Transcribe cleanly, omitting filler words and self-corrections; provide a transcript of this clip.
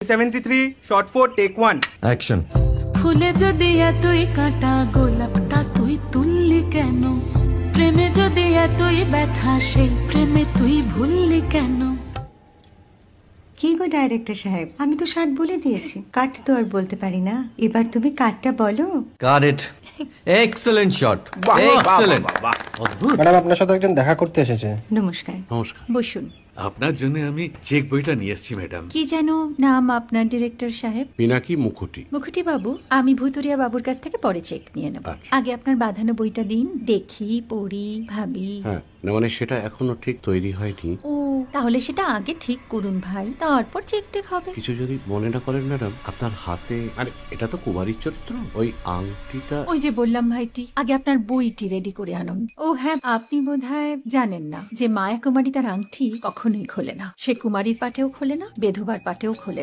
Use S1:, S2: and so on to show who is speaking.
S1: 73, shot 4, take 1.
S2: Action.
S3: ফুলে যদি এতই কাঁটা গোলাপটা তুই তুললি কেন? প্রেমে যদি এতই ব্যথা সেই প্রেমে তুই ভুললি কেন?
S4: কি গো ডাইরেক্টর সাহেব, আমি তো 60 বলে দিয়েছি, কাট তো আর বলতে পারি না, এবার তুমি কাটটা বলো।
S2: Got it. এক্সেলেন্ট শট,
S1: বাহ, বাহ,
S2: এক্সেলেন্ট।
S1: বাহ, বাহ, বাহ।
S5: ম্যাডাম আপনার সাথে একজন দেখা করতে এসেছে।
S4: নমস্কার।
S6: নমস্কার।
S4: বসুন।
S6: আপনার জন্য আমি চেক বইটা নিয়ে এসেছি ম্যাডাম।
S4: কি যেন নাম আপনার ডিরেক্টর সাহেব?
S6: পিনাকি মুখোটি।
S4: মুখুটি বাবু, আমি ভুতুরিয়া বাবুর কাছ থেকে পরে চেক নিয়ে নেব।
S6: আচ্ছা।
S4: আগে আপনার বাঁধানো বইটা দিন, দেখি, পড়ি, ভাবি।
S6: হ্যাঁ, না মানে সেটা এখনো ঠিক তৈরি হয়নি।
S4: ও, তাহলে সেটা আগে ঠিক করুন ভাই, তারপর চেক টেক হবে।
S6: কিছু যদি মনে না করেন ম্যাডাম, আপনার হাতে, আরে এটা তো কুমারীর চরিত্র, ওই আংটিটা।
S4: ওই যে বললাম ভাইটি, আগে আপনার বইটি রেডি করে আনুন। ও হ্যাঁ, আপনি বোধহয় জানেন না যে মায়া কুমারী তার আংটি কখনোই খোলে না। সে কুমারীর পাটেও খোলে না, বেধবার পাটেও খোলে না।